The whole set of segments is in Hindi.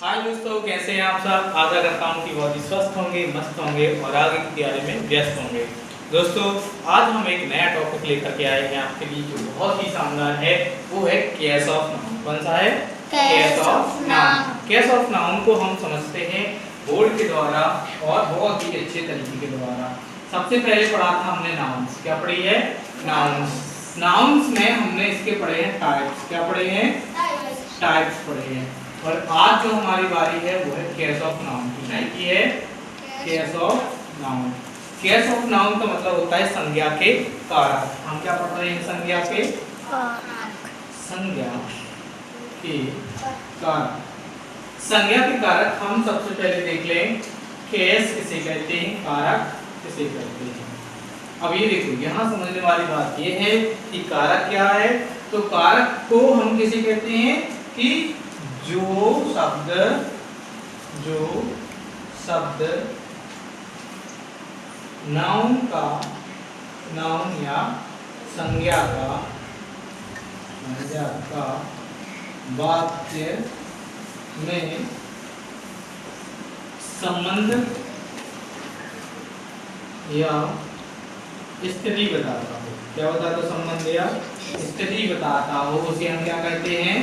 हाय दोस्तों, कैसे हैं आप सब। आशा करता हूँ कि बहुत ही स्वस्थ होंगे, मस्त होंगे और आगे की तैयारी में व्यस्त होंगे। दोस्तों, आज हम एक नया टॉपिक लेकर के आए हैं आपके लिए जो बहुत ही शानदार है। वो है केस ऑफ नाउन। कौन सा है? Case of noun. Case of noun को हम समझते हैं बोर्ड के द्वारा और बहुत ही अच्छे तरीके के द्वारा। सबसे पहले पढ़ा था हमने नाउन्स। क्या पढ़ी है? नाउन्स। नाउन्स में हमने इसके पढ़े हैं टाइप्स। क्या पढ़े हैं? टाइप्स पढ़े हैं। और आज जो हमारी बारी है वो है केस ऑफ नाउन की है। Case of noun. Case of noun का मतलब होता है संज्ञा के कारक। हम क्या पढ़ रहे हैं? संज्ञा के संज्ञा के कारक। संज्ञा के कारक हम सबसे पहले देख लें। केस किसे कहते हैं, कारक किसे कहते हैं। अब ये देखो, यहाँ समझने वाली बात ये है कि कारक क्या है। तो कारक को हम किसे कहते हैं कि जो शब्द नाउन या संज्ञा का वाक्य में संबंध या स्थिति बताता हो। क्या बताता? संबंध या स्थिति बताता हो, उसे हम क्या कहते हैं?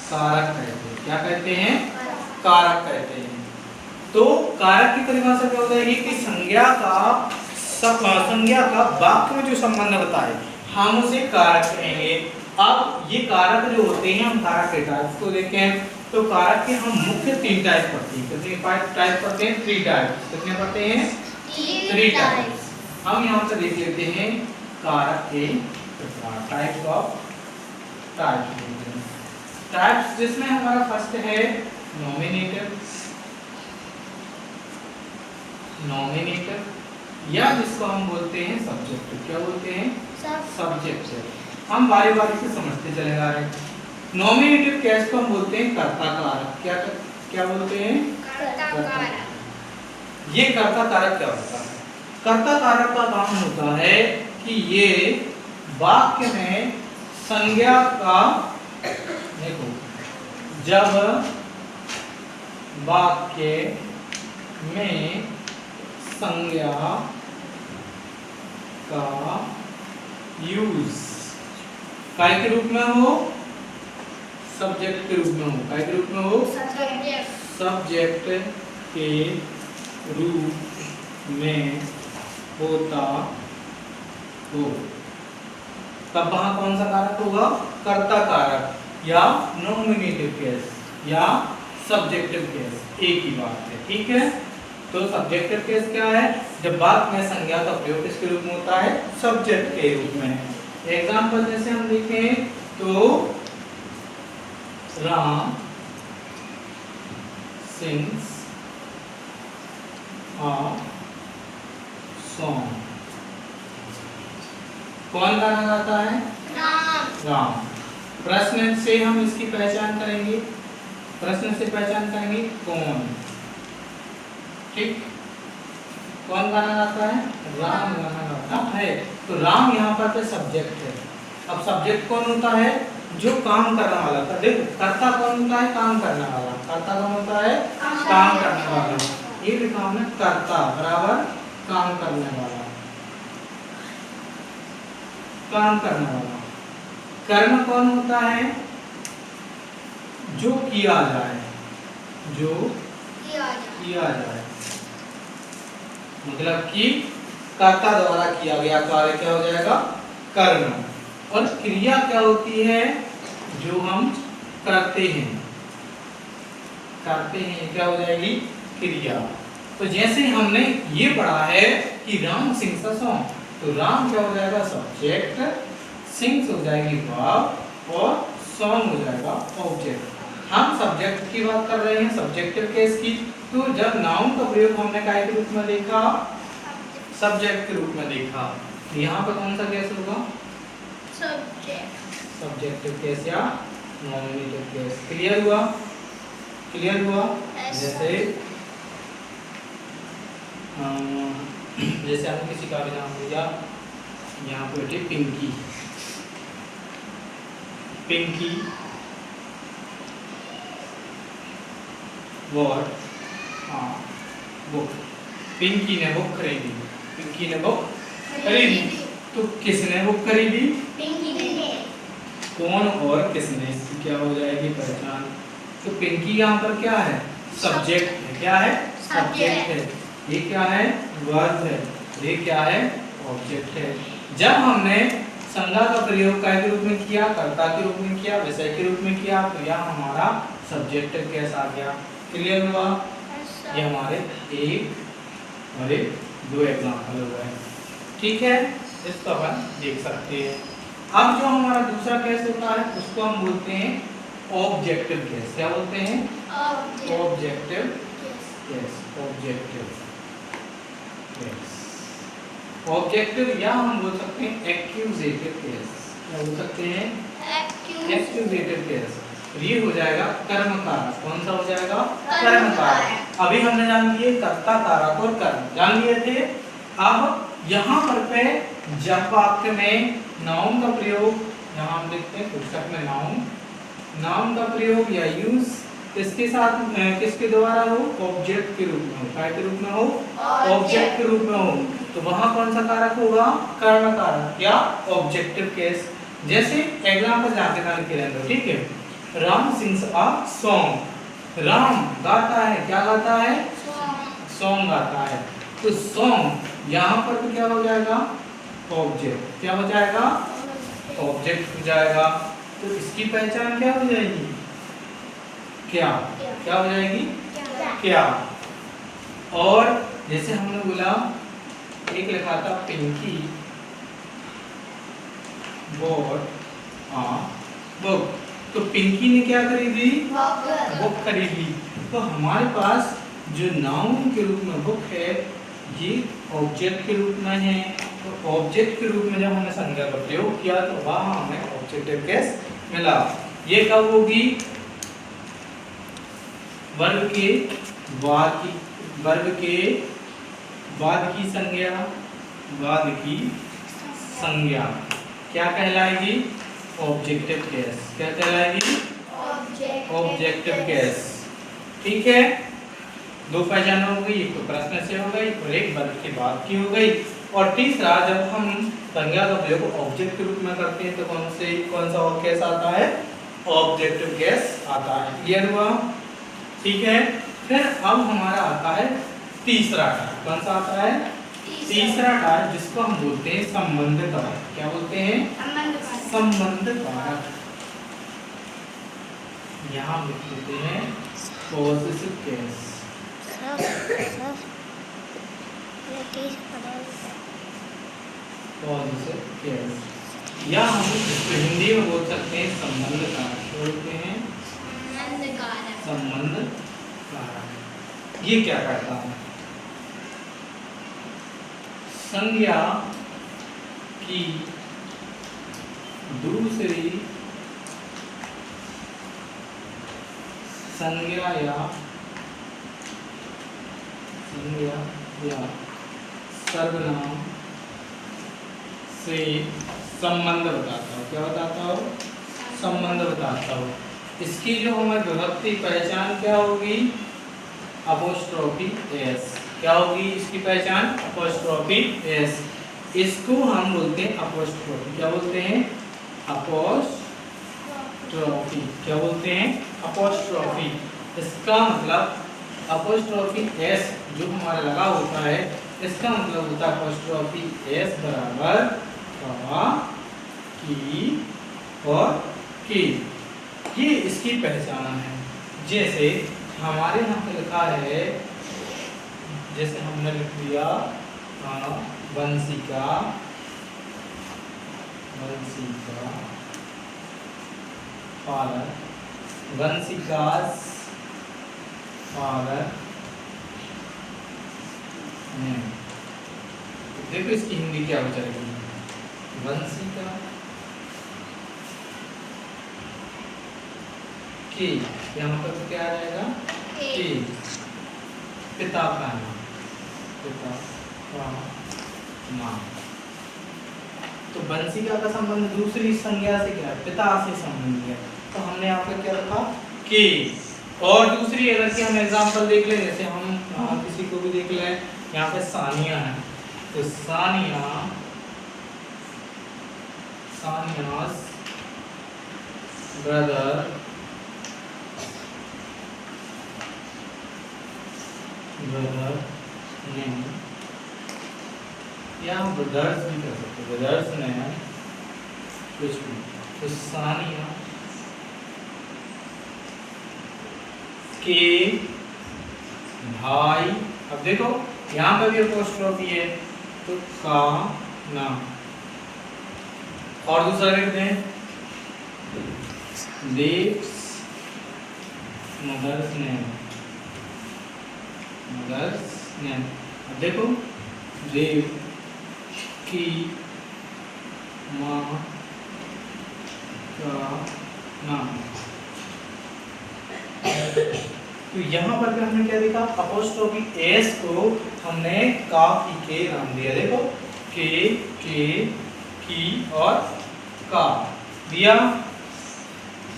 कारक कहते हैं। क्या कहते हैं? कारक कहते हैं। तो कारक की परिभाषा क्या हो जाएगी कि संज्ञा का वाक्य में जो संबंध बताए हम उसे कारक कहेंगे। अब ये कारक जो होते हैं, हम कारक के टाइप्स को देखें तो कारक के हम मुख्य 3 टाइप पढ़ते हैं। कितने टाइप पढ़ते हैं? 3 टाइप्स। कितने पढ़ते हैं? 3 टाइप्स। हम यहाँ पे देख लेते हैं कारक के टाइप्स ऑफ टाइप्स, जिसमें हमारा फर्स्ट है नॉमिनेटिव या जिसको हम बोलते हैं सब्जेक्टिव। क्या बोलते हैं? सब्जेक्टिव। हम बारी बारी से समझते चले जा रहे हैं। नॉमिनेटिव केस को हम बोलते हैं कर्ता कारक। क्या बोलते हैं? कर्ता कारक। ये कर्ता कारक क्या होता है? कर्ता कारक का काम होता है कि ये वाक्य में संज्ञा का, देखो, जब वाक्य में संज्ञा का यूज काय के रूप में हो? सब्जेक्ट के रूप में हो। काय के रूप में हो? सब्जेक्ट के रूप में होता हो, तब वहां कौन सा कारक होगा? कर्ता कारक या नॉमिनेटिव केस या सब्जेक्टिव केस, एक ही बात है। ठीक है। तो सब्जेक्टिव केस क्या है? जब वाक्य में संज्ञा का प्रयोग किसके रूप में होता है? सब्जेक्ट के रूप में। एग्जाम्पल जैसे हम देखें तो राम सिंग्स अ सॉन्ग। कौन गाना गाता है? राम। प्रश्न से हम इसकी पहचान करेंगे। कौन? ठीक। कौन गाना गाता है? राम गाना गाता है। तो राम यहाँ पर सब्जेक्ट है। अब सब्जेक्ट कौन होता है? जो काम करने वाला था। देखो, कर्ता कौन होता है? काम करने वाला। कर्ता कौन होता है? काम करने वाला। ये लिखा हमने, कर्ता बराबर काम करने वाला। कर्म कौन होता है? जो किया जाए। मतलब कि कर्ता द्वारा किया गया कार्य क्या हो जाएगा? कर्म। और क्रिया क्या होती है? जो हम करते हैं क्या हो जाएगी? क्रिया। तो जैसे हमने ये पढ़ा है कि राम सिंग्स अ सॉन्ग, तो राम क्या हो जाएगा? सब्जेक्ट, सिंग्स हो जाएगी वर्ब और सॉन्ग हो जाएगा ऑब्जेक्ट। हम सब्जेक्ट की बात कर रहे हैं, सब्जेक्टिव केस की। तो जब नाउन का प्रयोग हमने काय के रूप में देखा? सब्जेक्ट के रूप में देखा। तो यहाँ पर कौन सा केस होगा? सब्जेक्टिव केस या नॉमिनेटिव केस। क्लियर हुआ? जैसे हमने किसी का भी नाम लिया, यहाँ पे बैठी पिंकी। पिंकी बॉट हाँ बुक। पिंकी ने बुक खरीदी, पिंकी ने बुक खरीदी। तो किसने बुक खरीदी? पिंकी ने। कौन और किसने, इसकी क्या हो जाएगी पहचान। तो पिंकी यहाँ पर क्या है? सब्जेक्ट है। क्या है? सब्जेक्ट है। ये क्या है? वर्ब है। ये क्या है? ऑब्जेक्ट है। जब हमने संज्ञा का प्रयोग काय के रूप में किया, कर्ता के रूप में किया, विषय के रूप में किया, तो यह हमारा सब्जेक्ट केस आ गया। क्लियर हुआ? ये हमारे एक और एक दो एग्जाम्पल हो गए। ठीक है, इसको अपन देख सकते हैं। अब जो हमारा दूसरा केस होता है उसको हम बोलते हैं ऑब्जेक्टिव केस। क्या बोलते हैं? Objective case. Objective case. Objective या हम बोल सकते हैं एक्यूजेटिव केस। क्या बोल सकते हैं? Accusative case. ये हो जाएगा कर्म कारक। कौन सा हो जाएगा? कर्म कारक। अभी हमने जान लिए कर्ता, कारक और कर्म जान लिए थे। अब यहाँ पर पे जब वाक्य में नाउन का प्रयोग, यहाँ हम देखते हैं पुस्तक में नाउन का प्रयोग या यूज किसके साथ, किसके द्वारा हो? ऑब्जेक्ट के रूप में हो। क्या के रूप में हो? ऑब्जेक्ट के रूप में हो। तो वहाँ कौन सा कारक होगा? कर्म कारक या ऑब्जेक्टिव केस। जैसे एग्जाम्पल जाते लिखे रहेंगे। ठीक है, Ram sings a song. Ram गाता है। क्या गाता है? सॉन्ग गाता है। तो सॉन्ग यहाँ पर तो क्या हो जाएगा? ऑब्जेक्ट। क्या हो जाएगा? ऑब्जेक्ट हो जाएगा। तो इसकी पहचान क्या हो जाएगी? क्या। क्या हो जाएगी? क्या। और जैसे हमने बोला एक लिखा था पिंकी बॉट अ बुक। तो पिंकी ने क्या खरीदी? बुक खरीदी। तो हमारे पास जो नाउन के रूप में बुक है ये ऑब्जेक्ट के रूप में है। तो ऑब्जेक्ट के रूप में जब हमने संज्ञा का प्रयोग किया तो वहां हमें ऑब्जेक्टिव केस मिला। ये कब होगी? वर्ब के बाद की संज्ञा, बाद की संज्ञा क्या कहलाएगी? Objective case. क्या कहलाएगी? Objective case. ठीक है, दो पहचान हो गई, एक तो प्रश्न से हो गई और एक वर्ब के बाद की हो गई। और तीसरा, जब हम संज्ञा का प्रयोग ऑब्जेक्ट के रूप में करते हैं तो कौन सा और केस आता है? ऑब्जेक्टिव केस आता है। क्लियर हुआ? ठीक है, फिर अब हमारा आता है तीसरा कारक। कौन सा आता है? तीसरा कारक, जिसको हम बोलते हैं संबंध कारक। क्या बोलते हैं? संबंध कारक। यहाँ लिख देते हैं पॉजिटिव केस। पॉजिटिव केस या हम इसको हिंदी में बोल सकते हैं संबंध कारक। बोलते हैं संबंध कारक। ये क्या करता है? संज्ञा की दूसरी संज्ञा या सर्वनाम से संबंध बताता हो। क्या बताता हो? संबंध बताता हो। इसकी जो हमें विभक्ति पहचान क्या होगी? Apostrophe S. क्या होगी इसकी पहचान? Apostrophe S. इसको हम बोलते हैं अपोस्ट्रोफी। क्या बोलते हैं? अपोस्ट्रोफी। क्या बोलते हैं? अपोस्ट्रोफी। इसका मतलब अपोस्ट्रोफी एस जो हमारा लगा होता है, इसका मतलब होता है अपोस्ट्रोफी एस बराबर की और की। ये इसकी पहचान है। जैसे हमारे यहाँ पे लिखा है, जैसे हमने लिख दिया वंशिका फादर, वंशिकास फादर। देखो इसकी हिंदी क्या हो जाएगी? वंशिका के, यहाँ पर तो क्या आ जाएगा? के। पिता का नाम, पिता का नाम। तो वंशिका का संबंध दूसरी संज्ञा से क्या है? पिता से संबंध है। तो हमने यहाँ पे क्या रखा? के। और दूसरी अगर कि हम एग्जांपल देख लें, जैसे हम किसी को भी देख लें, यहाँ पे सानिया है, तो सानियास ब्रदर्स ने, या ब्रदर्स भी कर सकते, ब्रदर्स ने कुछ भी, तो सानिया के भाई, अब देखो यहाँ पर भी अपोस्ट्रोफी है, तो का ना। और दूसरा लिखते हैं देव्स मदर्स नेम, अब देखो देव की माँ का नाम। तो यहाँ पर भी हमने क्या देखा, अपोस्ट्रोफी एस को हमने का के नाम दिया, देखो के की और का दिया,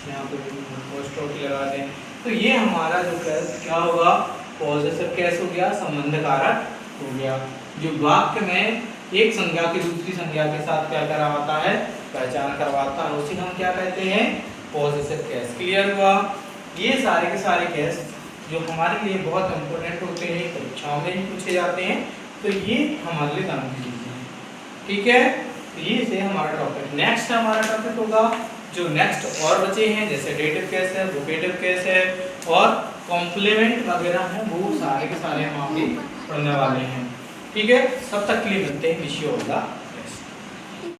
यहाँ पर अपोस्ट्रोफी लगा दें। तो ये हमारा जो क्या होगा, पॉजेसिव केस हो गया, संबंध कारक हो गया, जो वाक्य में एक संज्ञा की दूसरी संज्ञा के साथ क्या करवाता है, पहचान करवाता है, उसी हम क्या कहते हैं, पॉजेसिव केस। क्लियर हुआ? ये सारे के सारे केस जो हमारे लिए बहुत इंपॉर्टेंट होते हैं, परीक्षाओं में भी पूछे जाते हैं, तो ये हमारे लिए काम की चीजें हैं। ठीक है, तो ये से हमारा टॉपिक। नेक्स्ट हमारा टॉपिक होगा जो नेक्स्ट और बचे हैं, जैसे डेटिव केस है, वोकेटिव केस है और कॉम्प्लीमेंट वगैरह है, वो सारे के सारे हम आगे पढ़ने वाले हैं। ठीक है, तब तक के लिए मिलते हैं, wish you all the best.